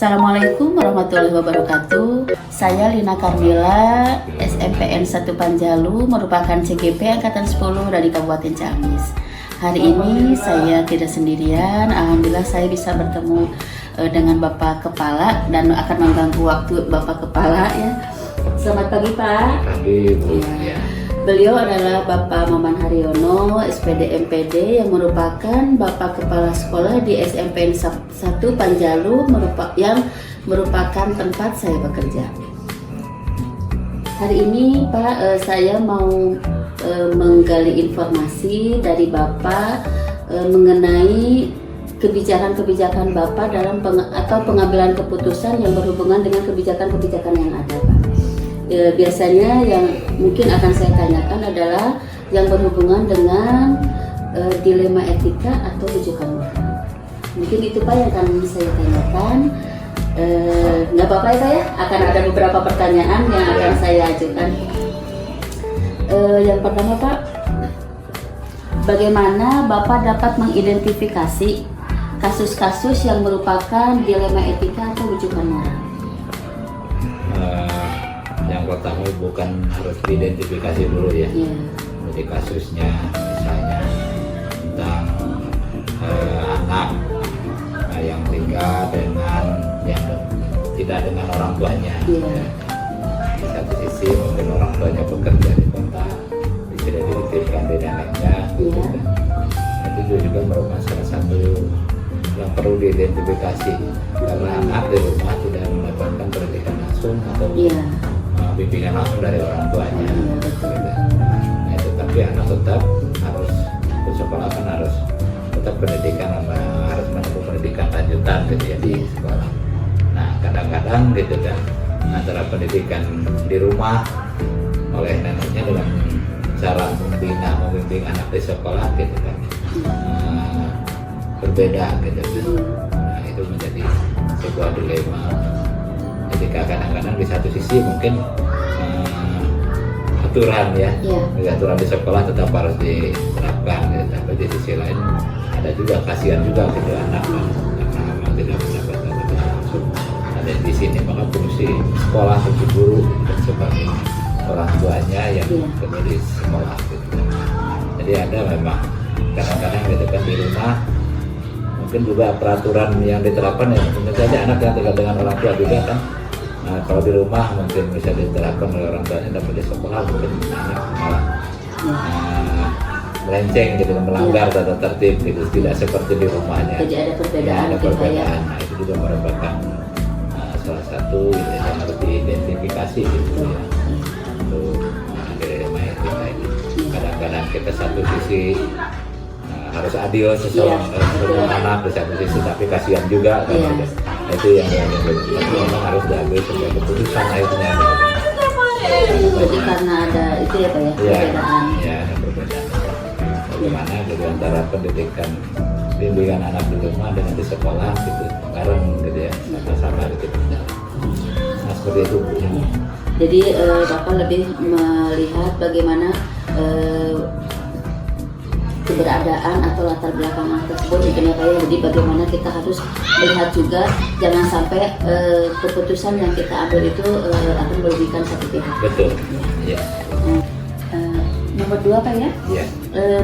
Assalamualaikum warahmatullahi wabarakatuh. Saya Lina Carmila, SMPN 1 Panjalu, merupakan CGP Angkatan 10 dari Kabupaten Ciamis. Hari ini saya tidak sendirian, alhamdulillah saya bisa bertemu dengan Bapak Kepala dan akan mengganggu waktu Bapak Kepala ya. Selamat pagi Pak. Pagi Bu. Ya. Beliau adalah Bapak Maman Haryono, SPD MPD, yang merupakan Bapak Kepala Sekolah di SMPN 1 Panjalu, yang merupakan tempat saya bekerja. Hari ini Pak, saya mau menggali informasi dari Bapak mengenai kebijakan-kebijakan Bapak dalam pengambilan keputusan yang berhubungan dengan kebijakan-kebijakan yang ada Pak. Biasanya yang mungkin akan saya tanyakan adalah yang berhubungan dengan dilema etika atau rujukan moral. Mungkin itu Pak yang akan saya tanyakan. Nggak apa-apa ya Pak ya, akan ada beberapa pertanyaan yang akan saya ajukan. Yang pertama Pak, bagaimana Bapak dapat mengidentifikasi kasus-kasus yang merupakan dilema etika atau rujukan moral? Yang pertama bukan harus diidentifikasi dulu ya. Jadi kasusnya misalnya tentang anak yang tinggal dengan yang tidak dengan orang tuanya. Di satu sisi mungkin orang tuanya bekerja di kota, tidak dititipkan di neneknya. Itu juga merupakan salah satu yang perlu diidentifikasi karena anak di rumah tidak mendapatkan pendidikan langsung atau bimbingan langsung dari orang tuanya. Nah, itu tapi anak tetap harus bersekolah, kan harus tetap pendidikan, harus menempuh pendidikan lanjutan gitu ya di sekolah. Nah kadang-kadang gitu kan antara pendidikan di rumah oleh neneknya dengan cara membimbing anak di sekolah gitu kan berbeda gitu kan. Nah itu menjadi sebuah dilema. Jadi kadang-kadang di satu sisi mungkin aturan ya, aturan di sekolah tetap harus diterapkan gitu. Tapi di sisi lain ada juga kasihan juga gitu anak karena memang tidak mendapatkan pendidikan langsung. Ada di sini maka fungsi sekolah fungsi guru sebagai orang tuanya yang kerja di sekolah gitu. Jadi ada memang kadang-kadang gitu kan di rumah mungkin juga peraturan yang diterapkan ya tentu saja anak yang tinggal dengan orang tua juga kan. Nah, kalau di rumah mungkin bisa diterapkan oleh orang tuanya, tapi di sekolah mungkin anak malah melenceng gitu, melanggar tata tertib gitu, tidak seperti di rumahnya. Jadi ada perbedaan. Ada perbedaan. Nah, itu juga merupakan salah satu gitu, yang harus diidentifikasi gitu ya untuk dilema etika ini. Kadang-kadang kita satu sisi harus adil seseorang anak, di satu sisi tapi kasihan juga kan. Itu yang memang harus diambil sebagai keputusan akhirnya. Jadi karena ada itu ya Pak ya, perbedaan. Ya, ada perbedaan. Bagaimana gitu antara pendidikan bimbingan anak di rumah dengan di sekolah gitu, bareng gitu ya, sama-sama gitu. Nah seperti itu. Jadi Bapak lebih melihat bagaimana keberadaan atau latar belakang tersebut mungkin ya Pak ya. Jadi bagaimana kita harus melihat juga jangan sampai keputusan yang kita ambil itu akan merugikan satu pihak. Betul. Ya. Nomor 2 Pak ya.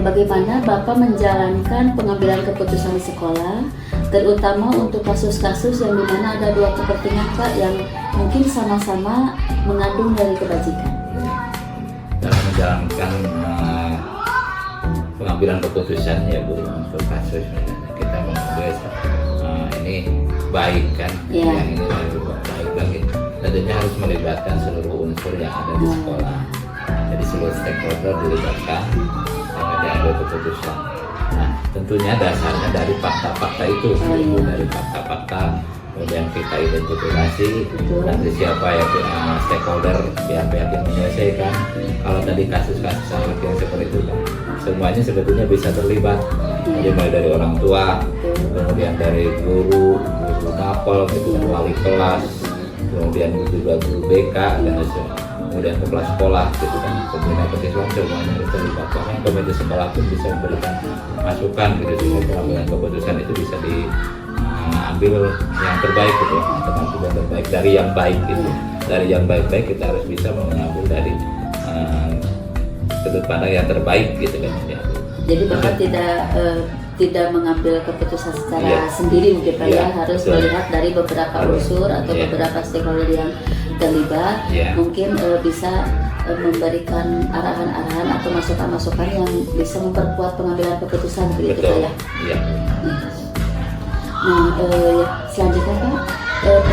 Bagaimana Bapak menjalankan pengambilan keputusan di sekolah, terutama untuk kasus-kasus yang dimana ada dua kepentingan Pak yang mungkin sama-sama mengandung dari kebajikan. Dalam menjalankan pengambilan keputusan ya Bu untuk kasus misalnya kita mengambil ini baik kan, yang ini baik bagi tentunya harus melibatkan seluruh unsur yang ada di sekolah. Jadi seluruh stakeholder dilibatkan sampai diambil keputusan. Nah tentunya dasarnya dari fakta-fakta itu, dari fakta-fakta kemudian kita identifikasi nanti siapa yang stakeholder pihak-pihak yang menyelesaikan. Kalau tadi kasus-kasus anak yang seperti itu kan semuanya sebetulnya bisa terlibat, jadi mulai dari orang tua, kemudian dari guru mapel gitu, wali kelas, kemudian juga guru BK dan kemudian kepala sekolah gitu kan, kemudian kesiswaan semuanya harus terlibat. Bahkan komite sekolah pun bisa memberikan masukan gitu, sehingga pengambilan keputusan itu bisa ambil yang terbaik gitu ya, alternatif yang terbaik dari yang baik gitu. Dari yang baik-baik kita harus bisa mengambil dari sudut pandang yang terbaik gitu kan ya. Jadi Bapak tidak mengambil keputusan secara sendiri mungkin Pak ya, harus betul. melihat dari beberapa unsur atau beberapa stakeholder yang terlibat, mungkin bisa memberikan arahan-arahan atau masukan-masukan yang bisa memperkuat pengambilan keputusan begitu Pak ya. Nah, selanjutnya Pak,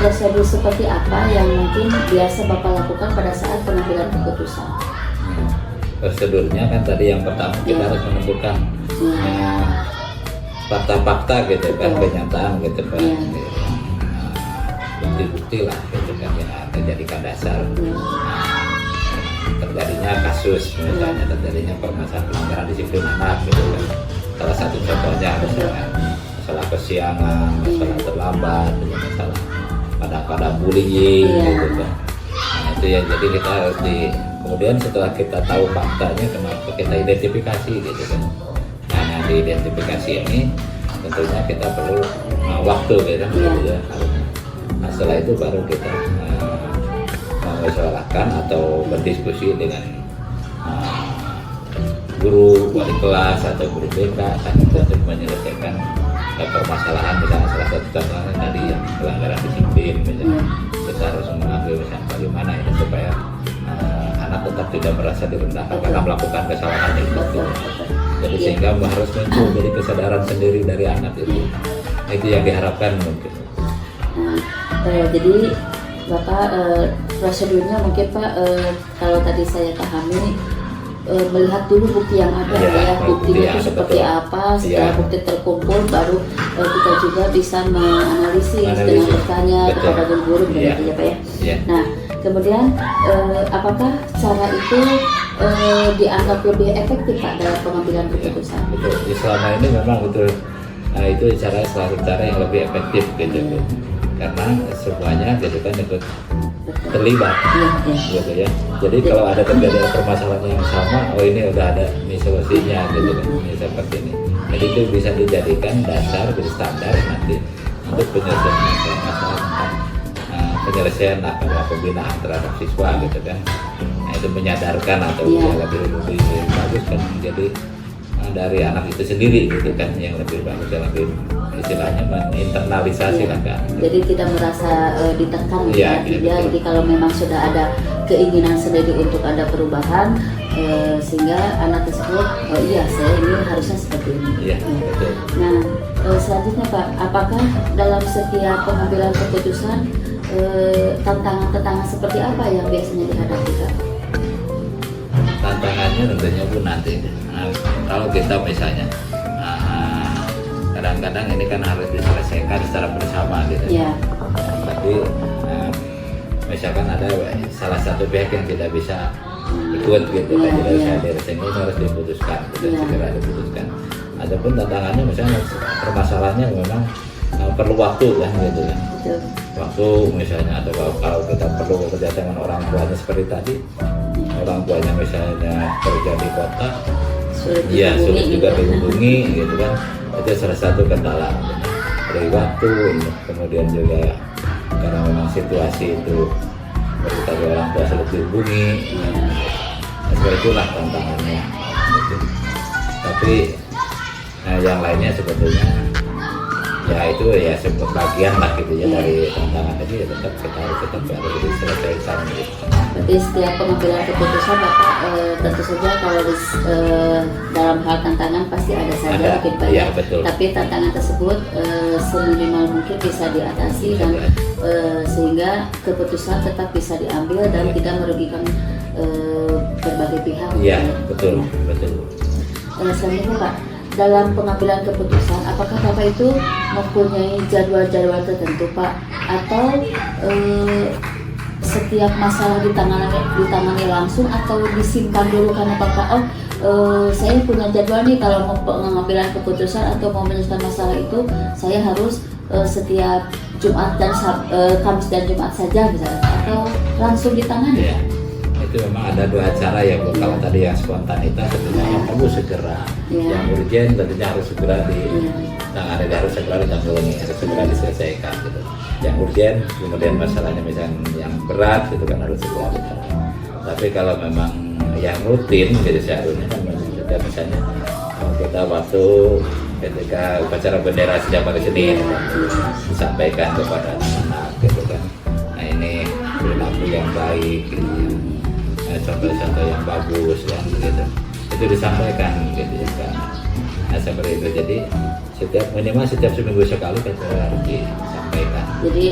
prosedur seperti apa yang mungkin biasa Bapak lakukan pada saat pengambilan keputusan? Prosedurnya kan tadi yang pertama kita harus menentukan fakta-fakta gitu kan, kenyataan gitu kan, bukti-bukti lah gitu kan yang menjadikan dasar terjadinya kasus, misalnya terjadinya permasalahan pelanggaran disiplin anak gitu kan. Salah satu contohnya misalnya masalah kesiangan, masalah terlambat, masalah kadang-kadang bullying gitu kan. Nah itu ya, jadi kita harus kemudian setelah kita tahu faktanya, kenapa kita identifikasi gitu kan. Nah di identifikasi ini tentunya kita perlu waktu gitu kan, gitu ya. Nah setelah itu baru kita mengusahakan atau berdiskusi dengan guru, wali kelas atau guru BK kan, untuk menyelesaikan permasalahan. Misalnya salah satu contohnya tadi yang pelanggaran disiplin misalnya, kita harus mengambil misalnya bagaimana ini supaya anak tetap tidak merasa direndahkan karena melakukan kesalahan itu. Jadi sehingga harus muncul dari kesadaran sendiri dari anak itu yang diharapkan mungkin. Jadi Bapak prosedurnya mungkin Pak, kalau tadi saya pahami, melihat dulu bukti yang ada buktinya itu seperti apa. Setelah bukti terkumpul baru kita juga bisa menganalisis dengan bertanya kepada guru begitu ya Pak ya. Nah kemudian apakah cara itu dianggap lebih efektif Pak dalam pengambilan keputusan? Betul. Selama ini memang betul. Nah, itu salah cara yang lebih efektif gitu. Karena semuanya gitu kan ikut terlibat gitu ya. Jadi kalau ada terjadi permasalahan yang sama, oh ini udah ada nih solusinya gitu kan, ini seperti ini. Jadi itu bisa dijadikan dasar, jadi standar nanti untuk penyelesaian masalah tentang penyelesaian atau pembinaan terhadap siswa gitu kan. Nah itu menyadarkan atau lebih bagus kan, jadi dari anak itu sendiri gitu kan, yang lebih bagus, yang lebih istilahnya menginternalisasi lah kan. Jadi tidak merasa ditekan dia. Jadi kalau memang sudah ada keinginan sendiri untuk ada perubahan, sehingga anak tersebut saya ini harusnya seperti ini. Betul. Nah selanjutnya Pak, apakah dalam setiap pengambilan keputusan tantangan seperti apa yang biasanya dihadapi Pak? Tantangannya tentunya pun nanti kalau kita misalnya kadang-kadang ini kan harus diselesaikan secara bersama gitu. Tapi misalkan ada salah satu pihak yang tidak bisa ikut gitu kan, tidak bisa hadir, sehingga ini harus diputuskan, segera diputuskan. Adapun tantangannya misalnya permasalahannya memang perlu waktu kan gitu kan. Waktu misalnya, atau kalau kita perlu bekerja dengan orang tuanya seperti tadi, orang tuanya misalnya kerja di kota, sulit juga dihubungi gitu kan. Itu salah satu kendala dari waktu, kemudian juga karena memang situasi itu dari orang tua sulit dihubungi. Seperti itulah tantangannya gitu. Tapi yang lainnya sebetulnya itu sebagian lah gitu ya dari tantangan tadi, tetap kita harus diselesaikan gitu. Berarti setiap pengambilan keputusan Bapak tentu saja kalau dalam hal tantangan pasti ada saja mungkin Pak ya. Tapi tantangan tersebut seminimal mungkin bisa diatasi dan sehingga keputusan tetap bisa diambil dan tidak merugikan berbagai pihak. Betul. Selanjutnya Pak, dalam pengambilan keputusan, apakah Bapak itu mempunyai jadwal-jadwal tertentu Pak, atau setiap masalah ditangani langsung, atau disimpan dulu karena Bapak saya punya jadwal nih, kalau mau pengambilan keputusan atau mau menyelesaikan masalah itu saya harus setiap Jumat dan Kamis dan Jumat saja misalnya, atau langsung ditangani? Itu itu memang ada dua cara ya Bu. Kalau tadi yang spontanitas tentunya yang perlu segera, yang urgent tentunya harus segera harus segera ditanggulangi, harus segera diselesaikan gitu. Yang urgent kemudian masalahnya misalnya yang berat itu kan harus segera ditangani. Tapi kalau memang yang rutin jadi seharusnya kan memang sudah misalnya kita waktu ketika upacara bendera sejak hari Senin disampaikan kepada anak-anak gitu kan. Nah ini perilaku yang baik gitu. Contoh-contoh yang bagus yang gitu itu disampaikan gitu ya kan. Nah seperti itu jadi minimal setiap seminggu sekali kan harus disampaikan. Jadi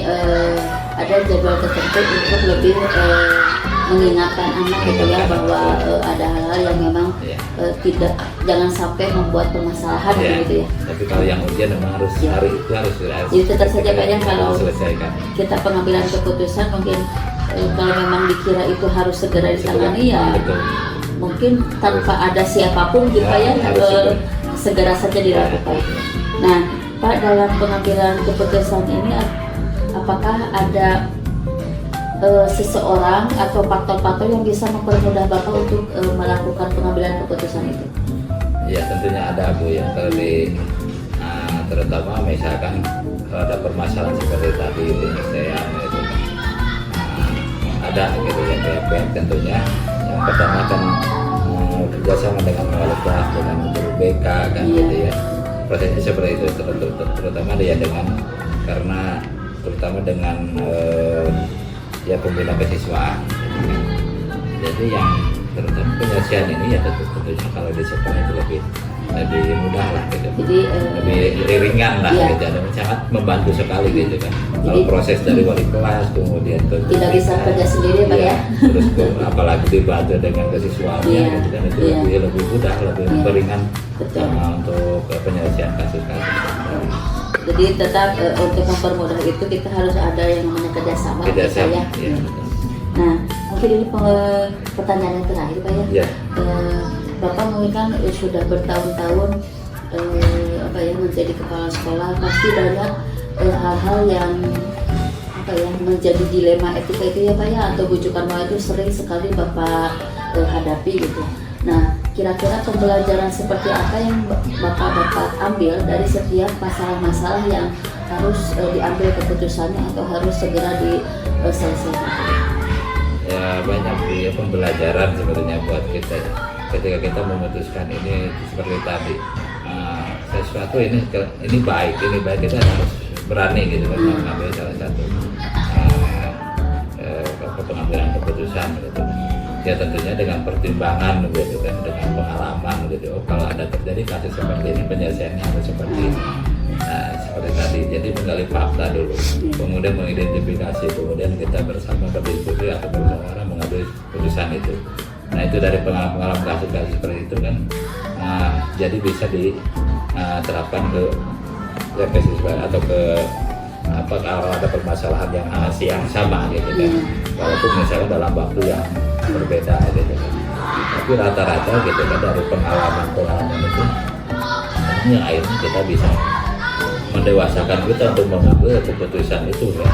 ada jadwal tertentu untuk lebih mengingatkan anak gitu ya bahwa ada hal-hal yang memang jangan sampai membuat permasalahan gitu ya. Tapi kalau yang urgent memang harus hari itu harus. Jadi tetap saja Pak ya kalau selesaikan. Kita pengambilan keputusan mungkin kalau memang dikira itu harus segera ditangani ya betul. Mungkin tanpa ada siapapun gitu ya segera saja dilakukan. Nah Pak, dalam pengambilan keputusan ini apakah ada seseorang atau faktor-faktor yang bisa mempermudah Bapak untuk melakukan pengambilan keputusan itu? Ya tentunya ada Bu ya, kalau terutama misalkan kalau ada permasalahan seperti tadi penyelesaian itu ada gitu ya pihak tentunya yang pertama kan kerjasama dengan wali kelas dengan guru BK kan gitu ya, prosesnya seperti itu terutama dia terutama dengan ya pembina kesiswaan. Jadi yang terutama penyelesaian ini ya tentunya kalau di sekolah itu lebih mudah lah gitu. Jadi lebih ringan lah gitu. Dan sangat membantu sekali gitu kan. Kalau proses dari wali kelas kemudian tidak bisa kerja sendiri Pak ya. Terus apalagi dibantu dengan kesiswaannya gitu kan itu lebih mudah, lebih ringan untuk penyelesaian kasus-kasus. Jadi tetap untuk mempermudah itu kita harus ada yang namanya kerjasama ya. Nah mungkin ini pertanyaan yang terakhir Pak ya. Bapak mungkin kan sudah bertahun-tahun menjadi kepala sekolah, pasti banyak hal-hal yang menjadi dilema etika itu ya Pak ya, atau bujukan moral itu sering sekali Bapak hadapi gitu. Nah kira-kira pembelajaran seperti apa yang Bapak ambil dari setiap masalah-masalah yang harus diambil keputusannya atau harus segera diselesaikan? Ya banyak ya pembelajaran sebetulnya buat kita ketika kita memutuskan ini seperti tadi sesuatu ini baik kita harus berani gitu kan mengambil salah satu pengambilan keputusan gitu. Ya tentunya dengan pertimbangan gitu kan, dengan pengalaman gitu. Kalau ada terjadi kasus seperti ini penyelesaiannya harus seperti ini. Nah seperti tadi, jadi menggali fakta dulu, kemudian mengidentifikasi, kemudian kita bersama berdiskusi atau bermusyawarah mengambil keputusan itu. Nah itu dari pengalaman kasus-kasus seperti itu kan, jadi bisa diterapkan ke siswa atau ke kalau ada permasalahan yang sama gitu kan, walaupun misalnya dalam waktu yang berbeda gitu kan. Tapi rata-rata gitu kan dari pengalaman itu, yang akhirnya kita bisa mendewasakan kita untuk mengambil keputusan itu kan.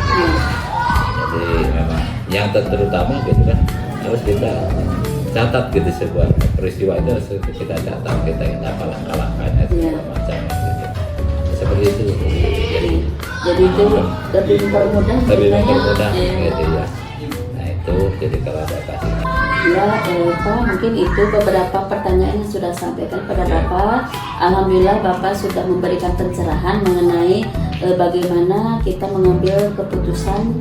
Jadi memang yang terutama gitu kan harus kita catat gitu sebuah peristiwa itu harus kita catat, kita apa langkah-langkahnya segala macam gitu. Seperti itu. Jadi itu lebih mempermudah gitu ya. Nah itu jadi kalau ada kasus ya Pak, mungkin itu beberapa pertanyaan yang sudah sampaikan pada Bapak. Alhamdulillah Bapak sudah memberikan pencerahan mengenai bagaimana kita mengambil keputusan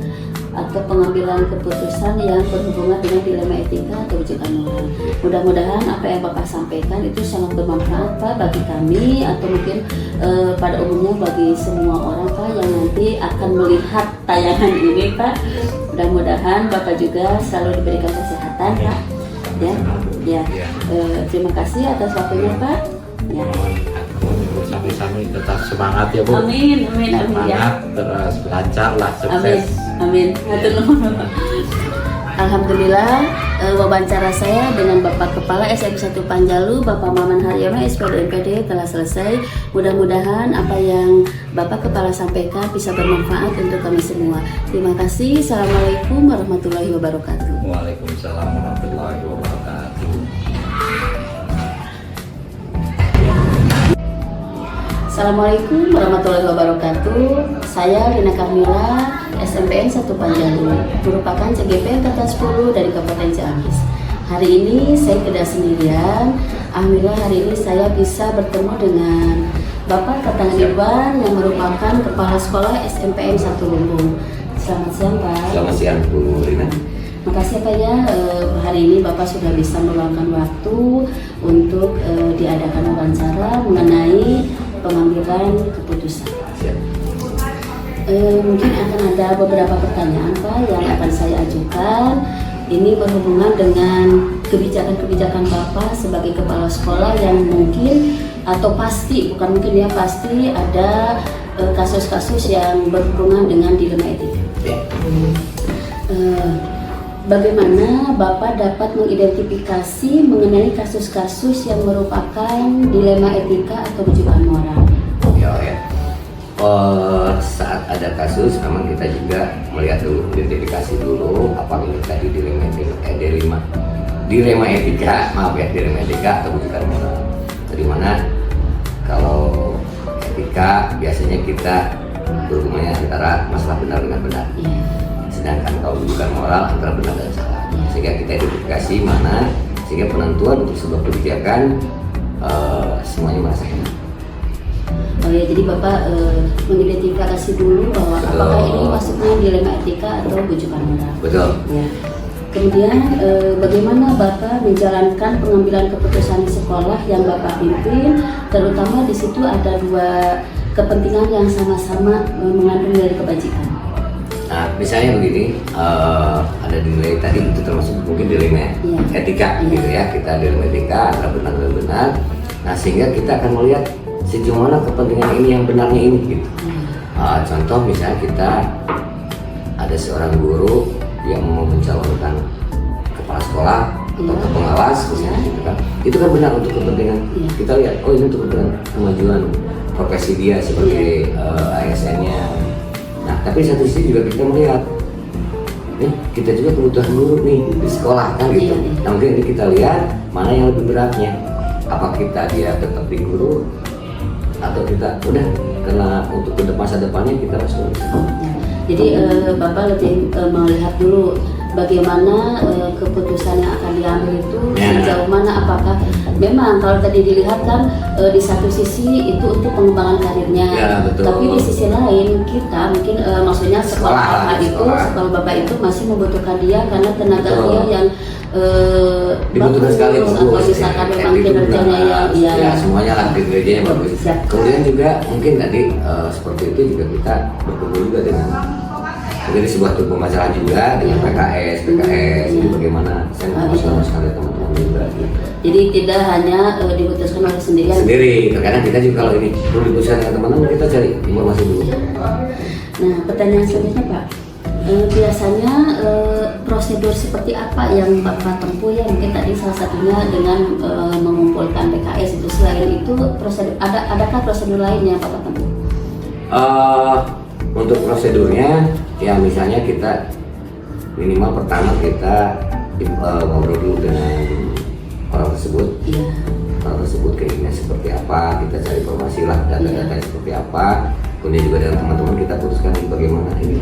atau pengambilan keputusan yang berhubungan dengan dilema etika atau ujian moral. Mudah-mudahan apa yang Bapak sampaikan itu sangat bermanfaat Pak bagi kami atau mungkin pada umumnya bagi semua orang Pak yang nanti akan melihat tayangan ini Pak. Mudah-mudahan Bapak juga selalu diberikan kesehatan Pak. Terima kasih atas waktunya Pak. Ya. Sampai tetap semangat ya Bu. Amin. Semangat terus lancar lah, sukses. Amin. Alhamdulillah wawancara saya dengan Bapak Kepala SMP 1 Panjalu, Bapak Maman Haryono, SPD MPD telah selesai. Mudah-mudahan apa yang Bapak Kepala sampaikan bisa bermanfaat untuk kami semua. Terima kasih. Assalamualaikum warahmatullahi wabarakatuh. Waalaikumsalam warahmatullahi wabarakatuh. Assalamualaikum warahmatullahi wabarakatuh. Saya Lina Karmila, SMPN 1 Panjalu, merupakan CGP Angkatan 10 dari Kabupaten Ciamis. Hari ini saya tidak sendirian. Alhamdulillah hari ini saya bisa bertemu dengan Bapak Tatang Irwan yang merupakan Kepala Sekolah SMPN 1 Lumbung. Selamat siang Pak. Selamat siang Bu Rina. Makasih Pak ya, hari ini Bapak sudah bisa meluangkan waktu untuk diadakan wawancara mengenai pengambilan keputusan. Siap. Mungkin akan ada beberapa pertanyaan Pak yang akan saya ajukan. Ini berhubungan dengan kebijakan-kebijakan Bapak sebagai kepala sekolah yang mungkin atau pasti, bukan mungkin ya, pasti ada kasus-kasus yang berhubungan dengan dilema etika. Ya. Bagaimana Bapak dapat mengidentifikasi mengenai kasus-kasus yang merupakan dilema etika atau rujukan moral? Ya. Saat ada kasus, memang kita juga melihat dulu, identifikasi dulu apa ini tadi dilema etika, dilema etika atau rujukan moral. Dari mana kalau etika biasanya kita berhubungannya antara masalah benar dengan benar. Sedangkan kalau rujukan moral antara benar dan salah, sehingga kita identifikasi mana, sehingga penentuan untuk sebuah kebijakan semuanya merasa enak. Oh ya, jadi Bapak mengidentifikasi dulu bahwa apakah ini masuknya dilema etika atau rujukan moral. Betul. Ya. Kemudian bagaimana Bapak menjalankan pengambilan keputusan di sekolah yang Bapak pimpin, terutama di situ ada dua kepentingan yang sama-sama mengandung dari kebajikan. Nah, misalnya begini, ada nilai tadi itu termasuk mungkin dilema etika, gitu ya. Kita dilema etika antara benar dan benar. Nah, sehingga kita akan melihat sejauh mana kepentingan ini yang benarnya ini, gitu. Contoh misalnya kita ada seorang guru yang mau mencalonkan kepala sekolah atau pengawas, misalnya, gitu kan. Itu kan benar untuk kepentingan. Kita lihat, oh ini untuk kepentingan kemajuan profesi dia sebagai ASN-nya. Nah, tapi satu sisi juga kita melihat, kita juga kebutuhan guru nih di sekolah kan gitu. Nah, mungkin ini kita lihat mana yang lebih beratnya. Apa kita dia tetap di guru atau kita udah karena untuk ke masa depannya kita masuk. Jadi Bapak lebih melihat dulu bagaimana keputusan yang akan diambil itu sejauh mana, apakah memang kalau tadi dilihat kan di satu sisi itu untuk pengembangan karirnya, tapi di sisi lain kita mungkin maksudnya sekolah Bapak itu masih membutuhkan dia karena tenaga dia yang dibutuhkan sekali atau misalkan memang kinerjanya ya semuanya lah kinerjanya bagus. Kemudian juga mungkin tadi seperti itu juga kita berkumpul juga dengan jadi sebuah pemasaran juga dengan PKS itu bagaimana saya mau sekali teman-teman juga gitu. Jadi tidak hanya diputuskan oleh sendiri, terkadang kita juga kalau ini perlu diputuskan dengan teman-teman kita cari informasi dulu. Nah, pertanyaan selanjutnya Pak, biasanya prosedur seperti apa yang Bapak tempuh ya? Mungkin tadi salah satunya dengan mengumpulkan PKS itu. Selain itu prosedur adakah prosedur lain yang Bapak tempuh? Untuk prosedurnya ya misalnya kita minimal pertama kita ngobrol dulu dengan orang tersebut. Orang tersebut keinginannya seperti apa, kita cari informasi lah data-data seperti apa. Kemudian juga dengan teman-teman kita putuskan bagaimana ini.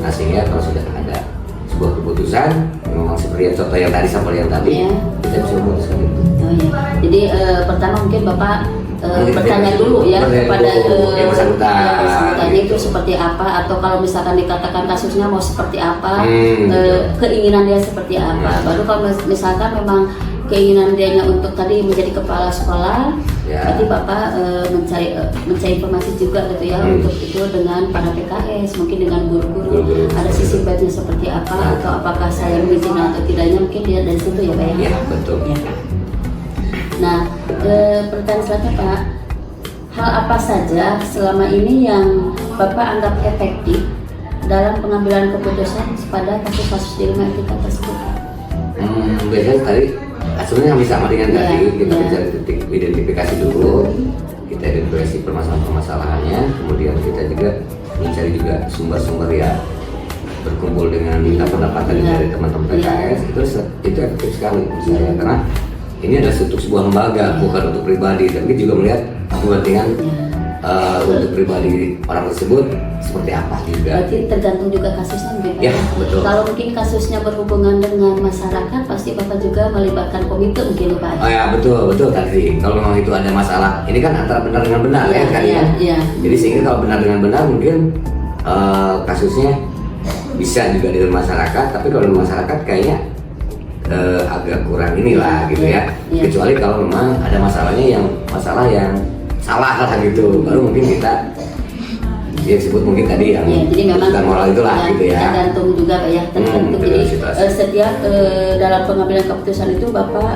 Nah, sehingga kalau sudah ada sebuah keputusan memang seperti contoh yang tadi kita bisa memutuskan itu. Jadi pertama mungkin Bapak bertanya dulu ya kepada yang bersangkutannya itu seperti apa, atau kalau misalkan dikatakan kasusnya mau seperti apa, keinginan dia seperti apa. Baru kalau misalkan memang keinginan dia untuk tadi menjadi kepala sekolah, berarti Bapak mencari informasi juga gitu ya untuk itu dengan para PKS, mungkin dengan guru-guru ada sisi baiknya seperti apa, atau apakah saya mengizinkan atau tidaknya, mungkin dia dari situ ya Pak ya. Iya betul. Nah, pertanyaan selanjutnya Pak, hal apa saja selama ini yang Bapak anggap efektif dalam pengambilan keputusan pada kasus-kasus dilema etika tersebut? Biasanya tadi sebenarnya hampir sama dengan Iya, tadi, kita iya. mencari titik identifikasi dulu, kita identifikasi permasalahan-permasalahannya, kemudian kita juga mencari juga sumber-sumber ya, berkumpul dengan minta pendapat Iya. dari teman-teman Iya. PKS, itu efektif sekali menurut saya, karena ini adalah untuk sebuah lembaga, bukan untuk pribadi, tapi juga melihat kepentingan untuk pribadi orang tersebut seperti apa juga. Berarti tergantung juga kasusnya mungkin Pak. Ya, betul. Kalau mungkin kasusnya berhubungan dengan masyarakat, pasti Bapak juga melibatkan komite mungkin Pak. Oh ya, betul tadi. Kalau memang itu ada masalah, ini kan antara benar dengan benar ya kan ya. Iya. Jadi sehingga kalau benar dengan benar mungkin kasusnya bisa juga dengan masyarakat, tapi kalau dengan masyarakat kayaknya agak kurang inilah gitu ya. Iya. Kecuali kalau memang ada masalahnya masalah yang salah lah gitu, baru mungkin kita dia sebut mungkin tadi yang Ya, jadi memang bukan moral itulah gitu ya. tergantung juga Pak ya, tergantung. Tergantung Jadi situasi. setiap dalam pengambilan keputusan itu Bapak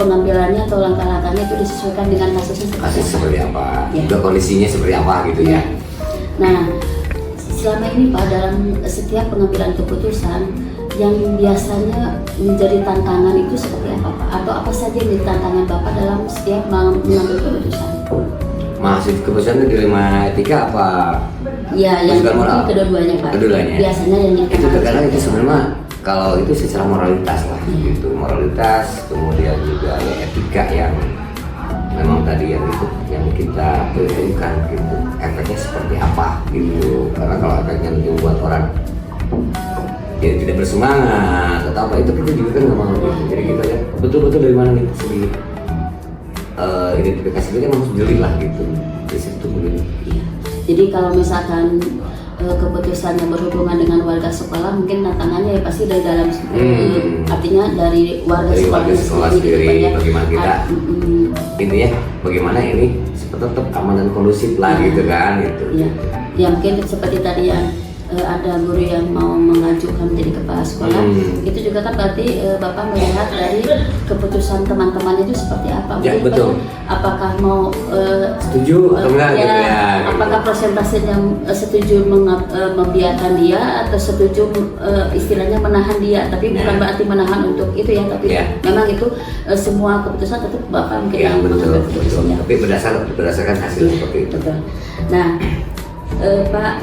pengambilannya atau langkah-langkahnya itu disesuaikan dengan kasusnya Kasus seperti apa, Ya. juga kondisinya seperti apa gitu ya. Nah, selama ini Pak dalam setiap pengambilan keputusan yang biasanya menjadi tantangan itu seperti apa Pak? Atau apa saja yang menjadi tantangan Bapak dalam setiap mengambil keputusan? Masih keputusan itu dilema etika apa? Ya, yang Masukan moral? kedua-duanya Pak. Kedua-duanya. Biasanya yang Itu terkadang itu sebenarnya kalau itu secara moralitas lah gitu, moralitas, kemudian juga ya etika yang memang tadi yang itu yang kita perhitungkan gitu, efeknya seperti apa gitu. Karena kalau efeknya nanti membuat orang jadi tidak bersemangat atau apa, itu kita juga kan nggak mau gitu. Jadi kita lihat betul-betul dari mana nih segi identifikasi kita harus jeli lah gitu. Di situ begini. Iya. Jadi kalau misalkan keputusan yang berhubungan dengan warga sekolah, mungkin tantangannya ya pasti dari dalam artinya dari warga Dari sekolah warga sekolah sendiri, gitu, Pak, ya. bagaimana kita intinya bagaimana ini tetap aman dan kondusif lah gitu kan gitu. Ya, ya mungkin seperti tadi yang ada guru yang mau mengajukan menjadi kepala sekolah, itu juga kan berarti Bapak melihat dari keputusan teman-temannya itu seperti apa? Ya, Mungkin betul. Apakah mau Setuju atau enggak gitu ya? apakah persentasenya setuju membiarkan dia atau setuju istilahnya menahan dia, tapi bukan berarti menahan untuk itu ya, tapi Ya. memang itu semua keputusan tetap Bapak mungkin Ya yang betul, mengambil betul. keputusannya. Tapi berdasarkan hasil seperti itu. Betul. Nah, Pak,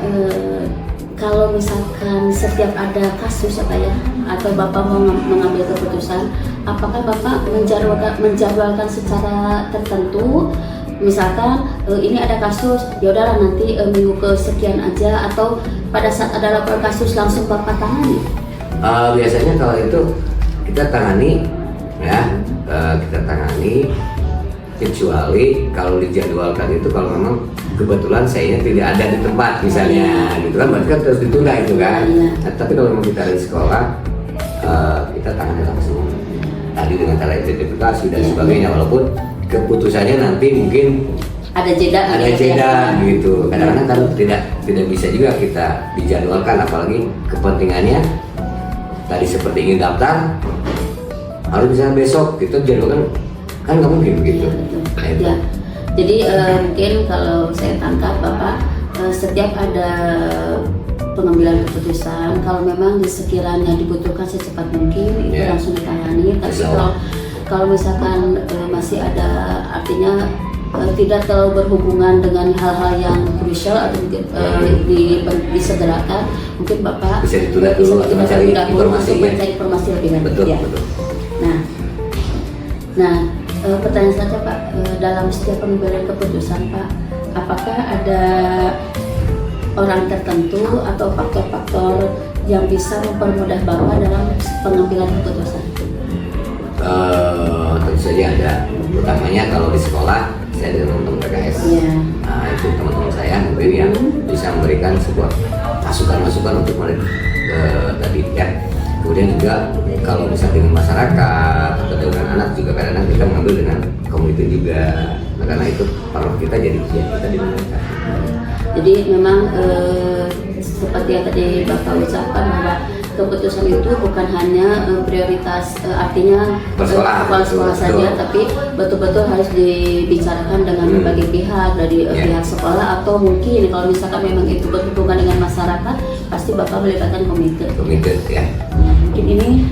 kalau misalkan setiap ada kasus apa ya, atau Bapak mau mengambil keputusan, apakah Bapak menjadwalkan secara tertentu? Misalkan ini ada kasus, ya udahlah nanti minggu kesekian aja, atau pada saat ada laporan kasus langsung Bapak tangani? Biasanya kalau itu kita tangani ya, kita tangani, kecuali kalau dijadwalkan itu kalau memang kebetulan saya tidak ada di tempat misalnya gitu kan, berarti kan terus ditunda itu kan. Nah, tapi kalau memang kita ada di sekolah, kita tangani langsung tadi dengan cara identifikasi dan sebagainya, walaupun keputusannya nanti mungkin Ada jeda gitu. Kadang-kadang kan tidak bisa juga kita dijadwalkan, apalagi kepentingannya tadi seperti ingin daftar harus bisa besok, kita jadwalkan kan nggak mungkin begitu. Nah, itu. Ya. Jadi mungkin kalau saya tangkap Bapak, setiap ada pengambilan keputusan, kalau memang sekiranya dibutuhkan secepat mungkin itu Ya. langsung ditangani. Tapi Insya kalau misalkan masih ada, artinya tidak terlalu berhubungan dengan hal-hal yang krusial atau disegerakan, mungkin Bapak Bisa ditunda dulu atau mencari terlebih dahulu informasi, untuk ya. mencari informasi lebih lanjut. Betul, Ya. betul. Nah, pertanyaan saja Pak, dalam setiap pengambilan keputusan Pak, apakah ada orang tertentu atau faktor-faktor yang bisa mempermudah Bapak dalam pengambilan keputusan? Tentu saja ada. Utamanya kalau di sekolah, saya ada teman-teman PKS. Iya. Nah, itu teman-teman saya mungkin yang bisa memberikan sebuah masukan-masukan untuk mereka tadi ya. Kemudian juga kalau misalnya dengan masyarakat atau dengan anak juga kadang-kadang kita mengambil dengan komunitas juga. Nah, karena itu peran kita jadi ya kita dimenangkan. Jadi memang seperti yang tadi Bapak ucapkan bahwa keputusan itu bukan hanya prioritas artinya kepala sekolah saja, tapi betul-betul harus dibicarakan dengan berbagai pihak, dari pihak sekolah atau mungkin kalau misalkan memang itu berhubungan dengan masyarakat, pasti Bapak melibatkan komite. Komite ya. mungkin ini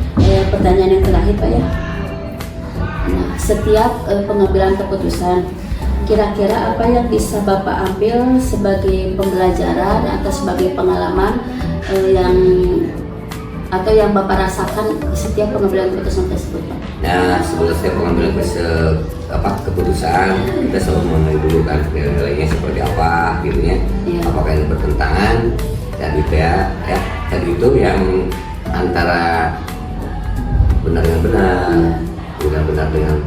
pertanyaan yang terakhir Pak ya. Nah, setiap pengambilan keputusan, kira-kira apa yang bisa Bapak ambil sebagai pembelajaran atau sebagai pengalaman yang Bapak rasakan setiap pengambilan keputusan tersebut? Nah, sebelum setiap pengambilan keputusan, kita selalu mengenai dulu kan nilai-nilainya seperti apa gitu ya. Apakah ini bertentangan tadi ya tadi itu yang antara benar dengan benar, benar dengan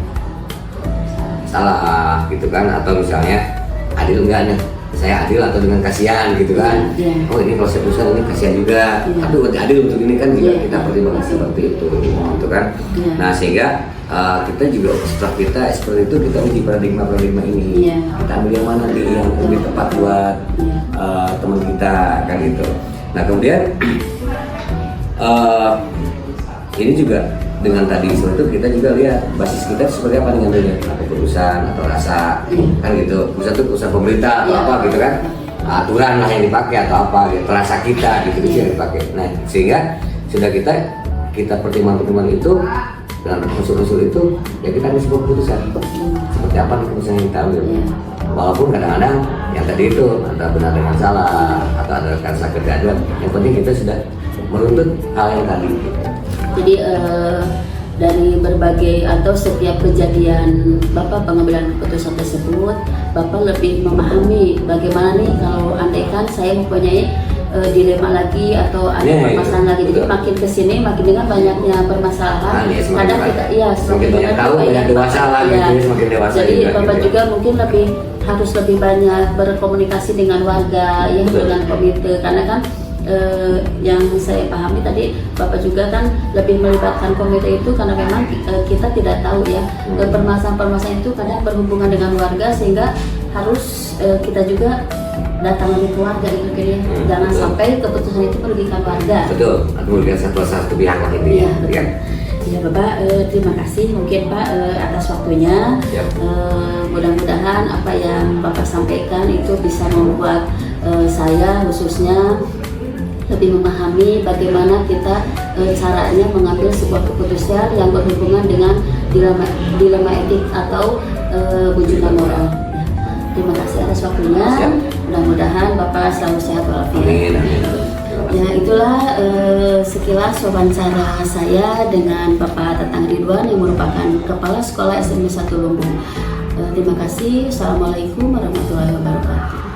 salah gitu kan, atau misalnya adil enggaknya, saya adil atau dengan kasihan gitu kan. Oh ini kalau saya putusan ini kasihan juga, aduh adil untuk ini kan juga kita pertimbangkan seperti itu gitu kan. Nah sehingga kita juga setelah kita seperti itu kita uji paradigma ini, kita ambil yang mana nih yang lebih tepat buat teman kita kan gitu. Nah kemudian ini juga dengan tadi seperti itu kita juga lihat basis kita seperti apa nih ngambilnya, keputusan atau rasa kan gitu, keputusan pemerintah atau apa gitu kan, aturan lah yang dipakai atau apa gitu, rasa kita gitu yang dipakai. Nah sehingga sudah kita pertimbangan itu dengan unsur-unsur itu ya kita ambil sebuah keputusan seperti apa nih keputusan yang kita ambil. Walaupun kadang-kadang yang tadi itu antara benar dengan salah atau ada rasa kegaduhan, yang penting kita sudah menuntut hal yang tadi. Jadi dari berbagai atau setiap kejadian Bapak pengambilan keputusan tersebut, Bapak lebih memahami bagaimana nih kalau andaikan saya mempunyai dilema lagi atau ada permasalahan lagi. Jadi makin kesini makin dengan banyaknya permasalahan, kadang kita semakin banyak tahu banyak dewasa lagi, semakin dewasa. Jadi Bapak juga mungkin harus lebih banyak berkomunikasi dengan warga, ya dengan komite, karena kan yang saya pahami tadi Bapak juga kan lebih melibatkan komite itu karena memang kita tidak tahu ya permasalahan-permasalahan itu kadang berhubungan dengan warga, sehingga harus kita juga datang ke warga itu kira jangan sampai keputusan itu merugikan warga. Betul, atau merugikan satu pihak lah ini. Ya, ya Bapak, terima kasih mungkin Pak atas waktunya. Mudah-mudahan apa yang Bapak sampaikan itu bisa membuat saya khususnya lebih memahami bagaimana kita caranya mengambil sebuah keputusan yang berhubungan dengan dilema etik atau bujukan moral. Terima kasih atas waktunya. Mudah-mudahan Bapak selalu sehat walafiat. Ya itulah sekilas wawancara saya dengan Bapak Tatang Ridwan yang merupakan Kepala Sekolah SMP 1 Lumbung. Terima kasih. Assalamualaikum warahmatullahi wabarakatuh.